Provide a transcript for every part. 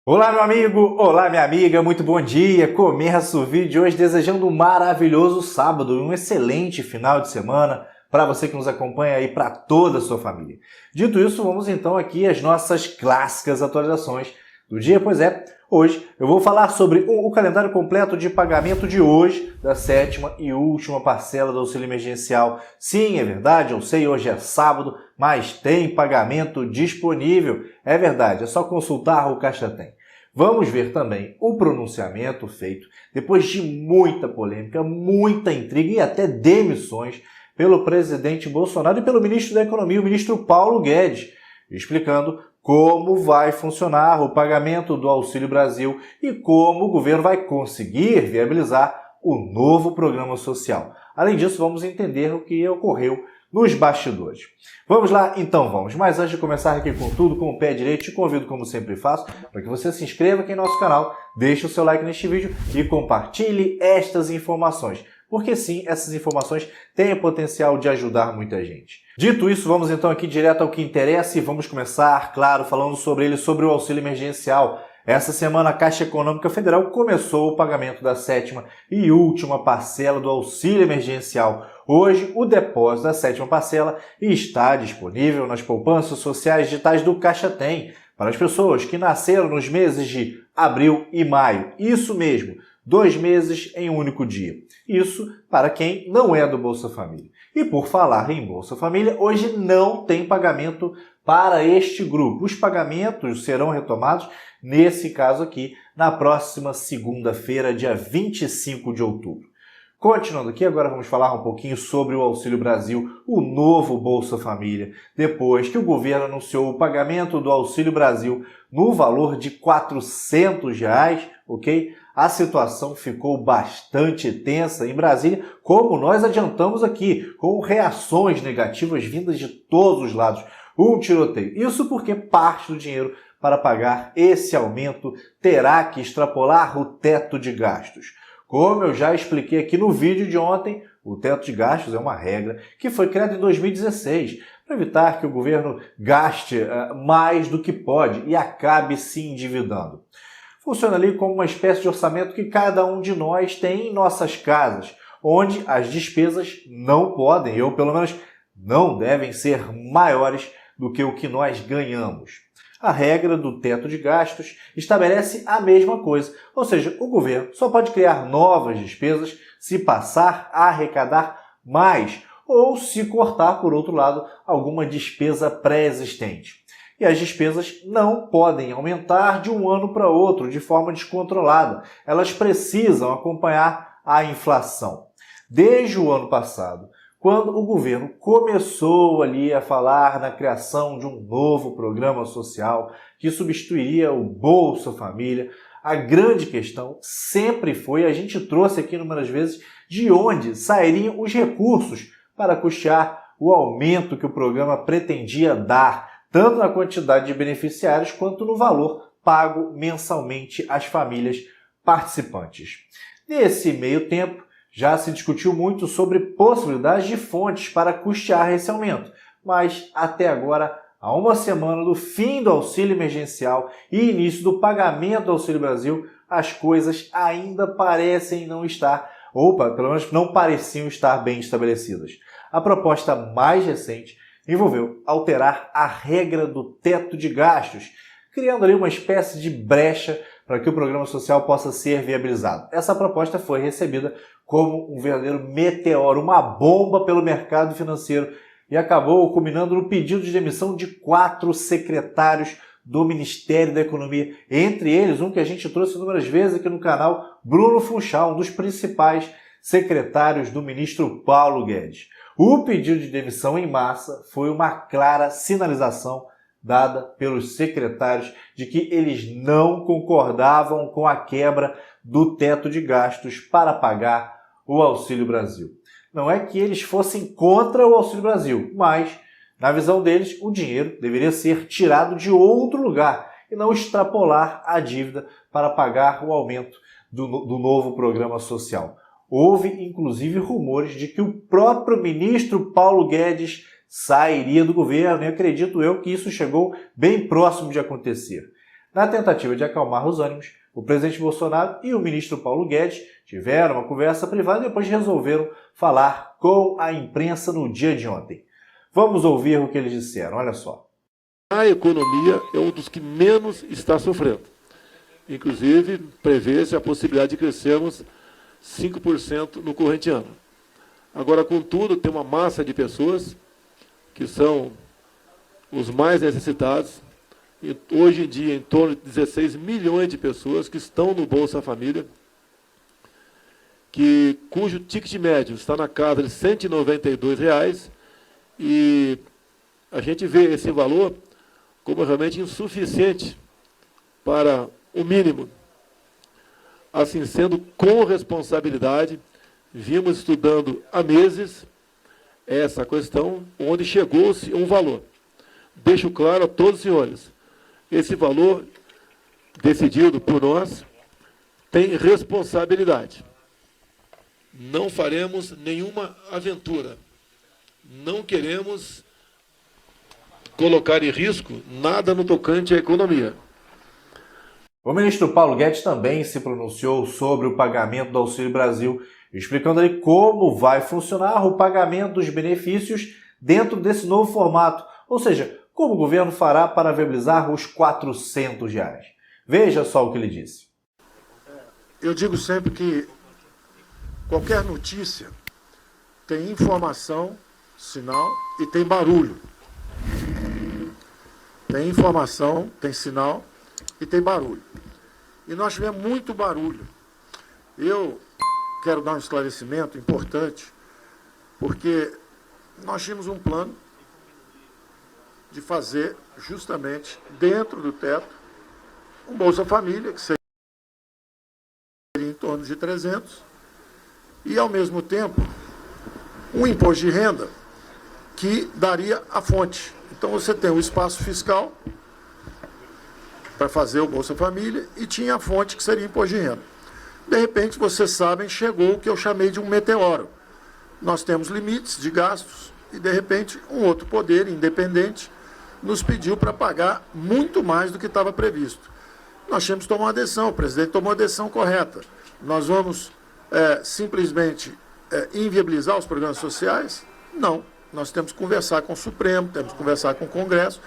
Olá, meu amigo! Olá, minha amiga! Muito bom dia! Começa o vídeo de hoje desejando um maravilhoso sábado e um excelente final de semana para você que nos acompanha aí, para toda a sua família. Dito isso, vamos então aqui às nossas clássicas atualizações do dia. Pois é, hoje eu vou falar sobre o calendário completo de pagamento de hoje da sétima e última parcela do auxílio emergencial. Sim, é verdade, eu sei, hoje é sábado, mas tem pagamento disponível. É verdade, é só consultar o Caixa Tem. Vamos ver também o pronunciamento feito depois de muita polêmica, muita intriga e até demissões pelo presidente Bolsonaro e pelo ministro da Economia, o ministro Paulo Guedes, explicando como vai funcionar o pagamento do Auxílio Brasil e como o governo vai conseguir viabilizar o novo programa social. Além disso, vamos entender o que ocorreu nos bastidores. Vamos lá? Então vamos. Mas antes de começar aqui com tudo, com o pé direito, te convido, como sempre faço, para que você se inscreva aqui no nosso canal, deixe o seu like neste vídeo e compartilhe estas informações. Porque sim, essas informações têm o potencial de ajudar muita gente. Dito isso, vamos então aqui direto ao que interessa e vamos começar, claro, falando sobre ele, sobre o auxílio emergencial. Essa semana a Caixa Econômica Federal começou o pagamento da sétima e última parcela do auxílio emergencial. Hoje, o depósito da sétima parcela está disponível nas poupanças sociais digitais do Caixa Tem para as pessoas que nasceram nos meses de abril e maio. Isso mesmo, 2 meses em um único dia. Isso para quem não é do Bolsa Família. E por falar em Bolsa Família, hoje não tem pagamento para este grupo. Os pagamentos serão retomados, nesse caso aqui, na próxima segunda-feira, dia 25 de outubro. Continuando aqui, agora vamos falar um pouquinho sobre o Auxílio Brasil, o novo Bolsa Família. Depois que o governo anunciou o pagamento do Auxílio Brasil no valor de R$ 400, ok? A situação ficou bastante tensa em Brasília, como nós adiantamos aqui, com reações negativas vindas de todos os lados. Um tiroteio. Isso porque parte do dinheiro para pagar esse aumento terá que extrapolar o teto de gastos. Como eu já expliquei aqui no vídeo de ontem, o teto de gastos é uma regra que foi criada em 2016 para evitar que o governo gaste mais do que pode e acabe se endividando. Funciona ali como uma espécie de orçamento que cada um de nós tem em nossas casas, onde as despesas não podem, ou pelo menos não devem ser maiores do que o que nós ganhamos. A regra do teto de gastos estabelece a mesma coisa, ou seja, o governo só pode criar novas despesas se passar a arrecadar mais ou se cortar, por outro lado, alguma despesa pré-existente. E as despesas não podem aumentar de um ano para outro de forma descontrolada. Elas precisam acompanhar a inflação. Desde o ano passado, quando o governo começou ali a falar na criação de um novo programa social que substituiria o Bolsa Família, a grande questão sempre foi, a gente trouxe aqui inúmeras vezes, de onde sairiam os recursos para custear o aumento que o programa pretendia dar, tanto na quantidade de beneficiários quanto no valor pago mensalmente às famílias participantes. Nesse meio tempo, já se discutiu muito sobre possibilidades de fontes para custear esse aumento, mas até agora, há uma semana do fim do auxílio emergencial e início do pagamento do Auxílio Brasil, as coisas ainda parecem não estar, ou pelo menos não pareciam estar bem estabelecidas. A proposta mais recente envolveu alterar a regra do teto de gastos, criando ali uma espécie de brecha para que o programa social possa ser viabilizado. Essa proposta foi recebida como um verdadeiro meteoro, uma bomba pelo mercado financeiro e acabou culminando no pedido de demissão de 4 secretários do Ministério da Economia. Entre eles, um que a gente trouxe inúmeras vezes aqui no canal, Bruno Funchal, um dos principais secretários do ministro Paulo Guedes. O pedido de demissão em massa foi uma clara sinalização dada pelos secretários de que eles não concordavam com a quebra do teto de gastos para pagar o Auxílio Brasil. Não é que eles fossem contra o Auxílio Brasil, mas, na visão deles, o dinheiro deveria ser tirado de outro lugar e não extrapolar a dívida para pagar o aumento do novo programa social. Houve, inclusive, rumores de que o próprio ministro Paulo Guedes sairia do governo, e acredito eu que isso chegou bem próximo de acontecer. Na tentativa de acalmar os ânimos, o presidente Bolsonaro e o ministro Paulo Guedes tiveram uma conversa privada e depois resolveram falar com a imprensa no dia de ontem. Vamos ouvir o que eles disseram, olha só. A economia é um dos que menos está sofrendo. Inclusive, prevê-se a possibilidade de crescermos 5% no corrente ano. Agora, contudo, tem uma massa de pessoas que são os mais necessitados. E hoje em dia, em torno de 16 milhões de pessoas que estão no Bolsa Família, cujo ticket médio está na casa de R$ 192, e a gente vê esse valor como realmente insuficiente para o mínimo. Assim sendo, com responsabilidade, vimos estudando há meses essa questão, onde chegou-se um valor. Deixo claro a todos os senhores, esse valor decidido por nós tem responsabilidade. Não faremos nenhuma aventura. Não queremos colocar em risco nada no tocante à economia. O ministro Paulo Guedes também se pronunciou sobre o pagamento do Auxílio Brasil, explicando ali como vai funcionar o pagamento dos benefícios dentro desse novo formato, ou seja, como o governo fará para viabilizar os R$ 400. Veja só o que ele disse. Eu digo sempre que qualquer notícia tem informação, sinal e tem barulho. Tem informação, tem sinal e tem barulho. E nós tivemos muito barulho. Eu quero dar um esclarecimento importante, porque nós tínhamos um plano de fazer justamente dentro do teto um Bolsa Família, que seria em torno de 300, e ao mesmo tempo um imposto de renda que daria a fonte. Então você tem o espaço fiscal para fazer o Bolsa Família e tinha a fonte que seria imposto de renda. De repente, vocês sabem, chegou o que eu chamei de um meteoro. Nós temos limites de gastos e, de repente, um outro poder independente nos pediu para pagar muito mais do que estava previsto. Nós tínhamos que tomar uma decisão, o presidente tomou a decisão correta. Nós vamos simplesmente inviabilizar os programas sociais? Não. Nós temos que conversar com o Supremo, temos que conversar com o Congresso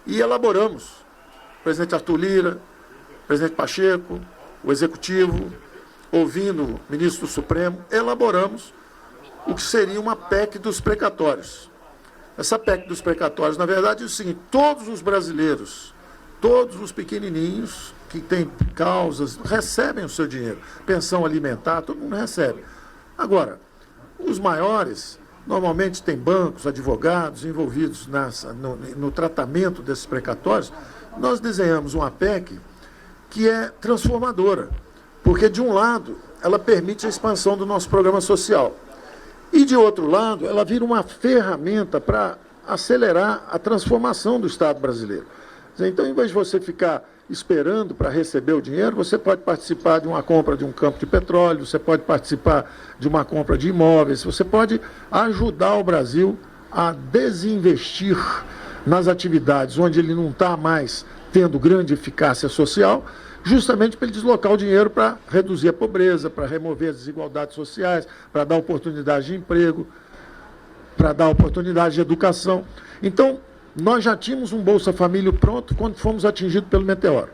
e elaboramos. O presidente Arthur Lira, o presidente Pacheco, o Executivo, ouvindo o ministro do Supremo, elaboramos o que seria uma PEC dos precatórios. Essa PEC dos precatórios, na verdade, é o seguinte: todos os brasileiros, todos os pequenininhos que têm causas, recebem o seu dinheiro. Pensão alimentar, todo mundo recebe. Agora, os maiores, normalmente tem bancos, advogados envolvidos no tratamento desses precatórios. Nós desenhamos uma PEC que é transformadora, porque, de um lado, ela permite a expansão do nosso programa social. E, de outro lado, ela vira uma ferramenta para acelerar a transformação do Estado brasileiro. Então, em vez de você ficar esperando para receber o dinheiro, você pode participar de uma compra de um campo de petróleo, você pode participar de uma compra de imóveis, você pode ajudar o Brasil a desinvestir nas atividades onde ele não está mais tendo grande eficácia social, justamente para ele deslocar o dinheiro para reduzir a pobreza, para remover as desigualdades sociais, para dar oportunidade de emprego, para dar oportunidade de educação. Então, nós já tínhamos um Bolsa Família pronto quando fomos atingidos pelo meteoro.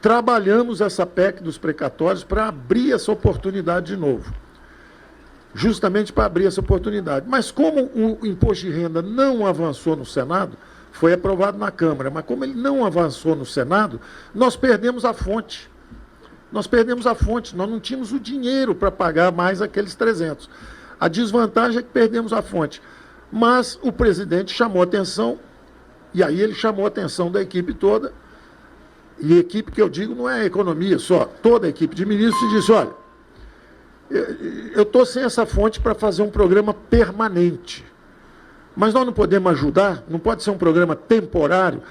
Trabalhamos essa PEC dos precatórios para abrir essa oportunidade de novo. Justamente para abrir essa oportunidade. Mas como o imposto de renda não avançou no Senado, foi aprovado na Câmara, mas como ele não avançou no Senado, nós perdemos a fonte. Nós perdemos a fonte, nós não tínhamos o dinheiro para pagar mais aqueles 300. A desvantagem é que perdemos a fonte. Mas o presidente chamou atenção, e aí ele chamou a atenção da equipe toda, e equipe que eu digo não é a economia só, toda a equipe de ministros, e disse: olha, eu estou sem essa fonte para fazer um programa permanente. Mas nós não podemos ajudar, não pode ser um programa temporário,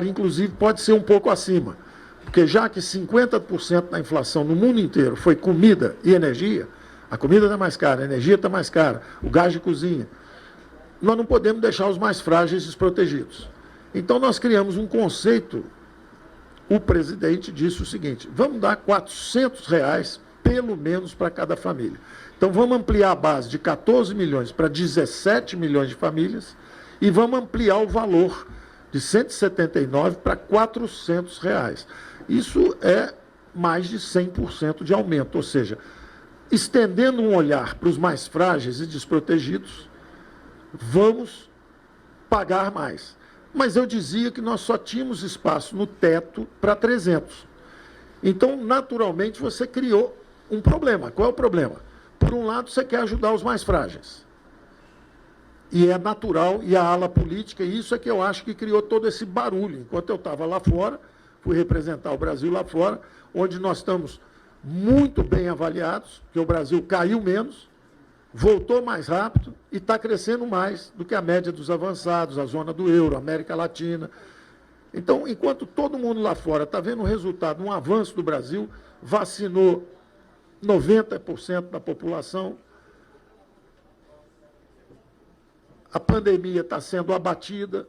inclusive, pode ser um pouco acima. Porque já que 50% da inflação no mundo inteiro foi comida e energia, a comida está mais cara, a energia está mais cara, o gás de cozinha, nós não podemos deixar os mais frágeis desprotegidos. Então nós criamos um conceito o presidente disse o seguinte: vamos dar R$ 400 pelo menos para cada família. Então vamos ampliar a base de 14 milhões para 17 milhões de famílias e vamos ampliar o valor de 179 para R$ 400. Isso é mais de 100% de aumento, ou seja, estendendo um olhar para os mais frágeis e desprotegidos, vamos pagar mais. Mas eu dizia que nós só tínhamos espaço no teto para 300. Então, naturalmente, você criou um problema. Qual é o problema? Por um lado, você quer ajudar os mais frágeis. E é natural, e a ala política, e isso é que eu acho que criou todo esse barulho. Enquanto eu estava lá fora, fui representar o Brasil lá fora, onde nós estamos muito bem avaliados, que o Brasil caiu menos, voltou mais rápido e está crescendo mais do que a média dos avançados, a zona do euro, a América Latina. Então, enquanto todo mundo lá fora está vendo o resultado, um avanço do Brasil, vacinou 90% da população, a pandemia está sendo abatida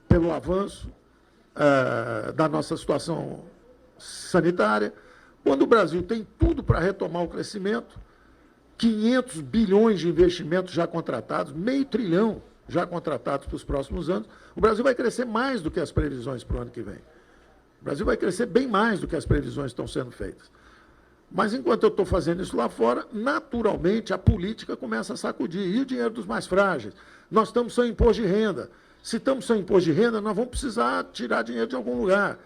pelo avanço da nossa situação sanitária. Quando o Brasil tem tudo para retomar o crescimento, 500 bilhões de investimentos já contratados, meio trilhão já contratados para os próximos anos, o Brasil vai crescer mais do que as previsões para o ano que vem. O Brasil vai crescer bem mais do que as previsões estão sendo feitas. Mas, enquanto eu estou fazendo isso lá fora, naturalmente, a política começa a sacudir. E o dinheiro dos mais frágeis? Nós estamos sem imposto de renda. Se estamos sem imposto de renda, nós vamos precisar tirar dinheiro de algum lugar.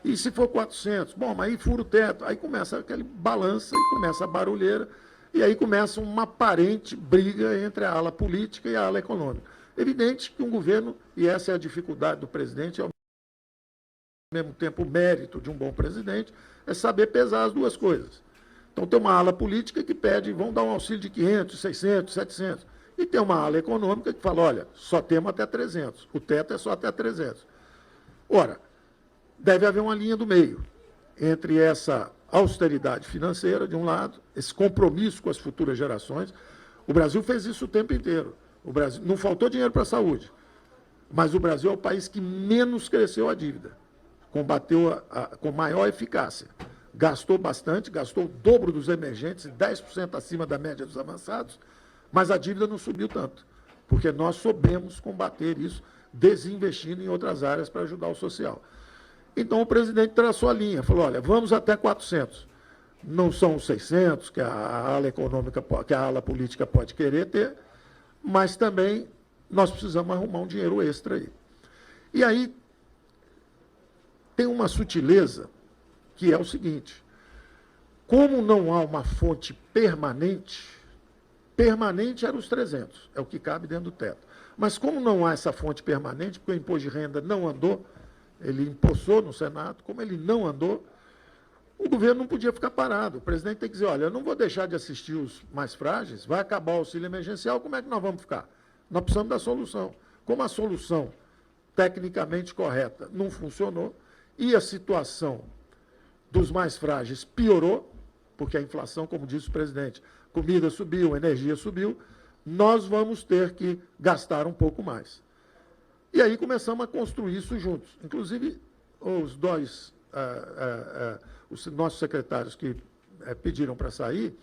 E se for 400? Bom, mas aí fura o teto. Aí começa aquele balança e começa a barulheira. E aí começa uma aparente briga entre a ala política e a ala econômica. Evidente que um governo, e essa é a dificuldade do presidente, ao mesmo tempo o mérito de um bom presidente, é saber pesar as duas coisas. Então tem uma ala política que pede, vão dar um auxílio de 500, 600, 700. E tem uma ala econômica que fala, olha, só temos até 300. O teto é só até 300. Ora, deve haver uma linha do meio entre essa austeridade financeira, de um lado, esse compromisso com as futuras gerações. O Brasil fez isso o tempo inteiro. O Brasil, não faltou dinheiro para a saúde, mas o Brasil é o país que menos cresceu a dívida, combateu com maior eficácia. Gastou bastante, gastou o dobro dos emergentes, 10% acima da média dos avançados, mas a dívida não subiu tanto, porque nós soubemos combater isso, desinvestindo em outras áreas para ajudar o social. Então o presidente traçou a linha, falou, olha, vamos até 400. Não são os 600 que a ala econômica, que a ala política pode querer ter, mas também nós precisamos arrumar um dinheiro extra aí. E aí tem uma sutileza, que é o seguinte: como não há uma fonte permanente era os 300, é o que cabe dentro do teto. Mas como não há essa fonte permanente, porque o imposto de renda não andou, ele empossou no Senado, como ele não andou, o governo não podia ficar parado. O presidente tem que dizer, olha, eu não vou deixar de assistir os mais frágeis, vai acabar o auxílio emergencial, como é que nós vamos ficar? Nós precisamos da solução. Como a solução tecnicamente correta não funcionou, e a situação dos mais frágeis piorou, porque a inflação, como disse o presidente, comida subiu, energia subiu, nós vamos ter que gastar um pouco mais. E aí começamos a construir isso juntos. Inclusive, os dois, os nossos secretários que pediram para sair,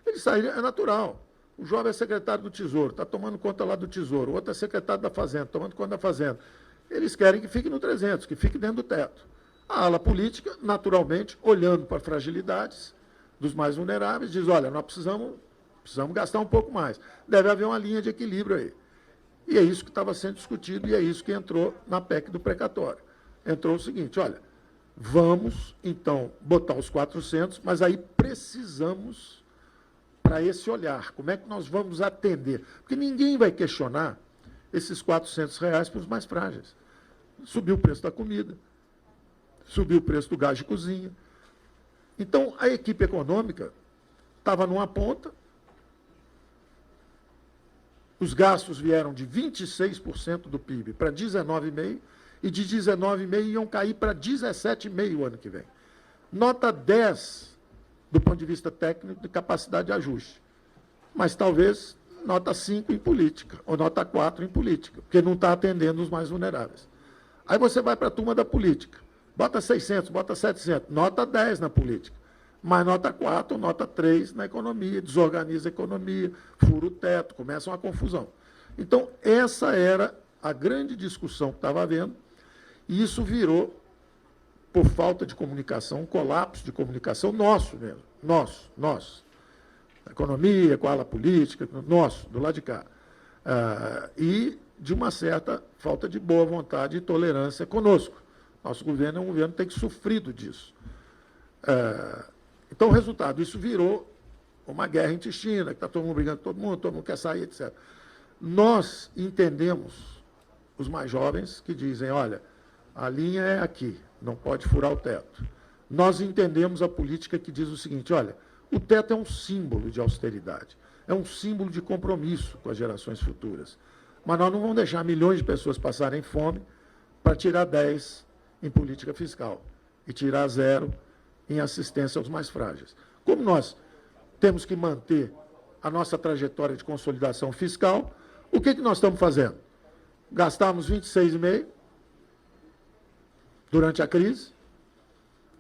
eles saíram, é natural. O jovem é secretário do Tesouro, está tomando conta lá do Tesouro, o outro é secretário da Fazenda, tomando conta da Fazenda. Eles querem que fique no 300, que fique dentro do teto. A ala política, naturalmente, olhando para fragilidades dos mais vulneráveis, diz, olha, nós precisamos gastar um pouco mais. Deve haver uma linha de equilíbrio aí. E é isso que estava sendo discutido e é isso que entrou na PEC do precatório. Entrou o seguinte, olha, vamos, então, botar os 400, mas aí precisamos, para esse olhar, como é que nós vamos atender? Porque ninguém vai questionar esses R$ 400 para os mais frágeis. Subiu o preço da comida, subiu o preço do gás de cozinha. Então, a equipe econômica estava numa ponta, os gastos vieram de 26% do PIB para 19,5%, e de 19,5% iam cair para 17,5% o ano que vem. Nota 10 do ponto de vista técnico de capacidade de ajuste, mas talvez nota 5 em política, ou nota 4 em política, porque não está atendendo os mais vulneráveis. Aí você vai para a turma da política. Bota 600, bota 700. Nota 10 na política. Mas nota 4, nota 3 na economia. Desorganiza a economia, fura o teto, começa uma confusão. Então, essa era a grande discussão que estava havendo, e isso virou, por falta de comunicação, um colapso de comunicação nosso mesmo. Nosso. A economia, com a ala política, nosso, do lado de cá. E de uma certa falta de boa vontade e tolerância conosco. Nosso governo é um governo que tem sofrido disso. Então, o resultado, isso virou uma guerra intestina, que está todo mundo brigando com todo mundo quer sair, etc. Nós entendemos, os mais jovens, que dizem, olha, a linha é aqui, não pode furar o teto. Nós entendemos a política que diz o seguinte, olha, o teto é um símbolo de austeridade, é um símbolo de compromisso com as gerações futuras. Mas nós não vamos deixar milhões de pessoas passarem fome para tirar 10 em política fiscal e tirar 0 em assistência aos mais frágeis. Como nós temos que manter a nossa trajetória de consolidação fiscal, o que nós estamos fazendo? Gastamos 26,5 durante a crise,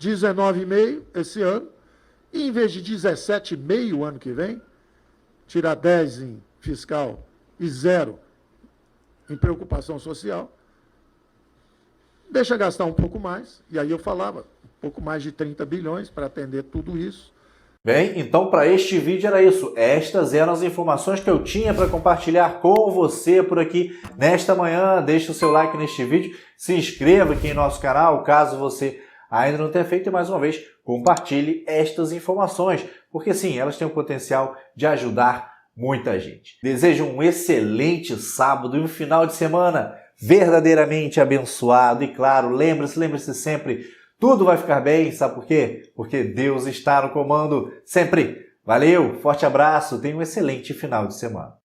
19,5 esse ano, e em vez de 17,5 o ano que vem, tirar 10 em fiscal e 0 em preocupação social, deixa gastar um pouco mais, e aí eu falava, um pouco mais de 30 bilhões para atender tudo isso. Bem, então para este vídeo era isso. Estas eram as informações que eu tinha para compartilhar com você por aqui nesta manhã. Deixe o seu like neste vídeo, se inscreva aqui em nosso canal, caso você ainda não tenha feito, e mais uma vez, compartilhe estas informações, porque sim, elas têm o potencial de ajudar muita gente. Desejo um excelente sábado e um final de semana verdadeiramente abençoado. E claro, lembre-se sempre, tudo vai ficar bem, sabe por quê? Porque Deus está no comando sempre. Valeu, forte abraço, tenha um excelente final de semana.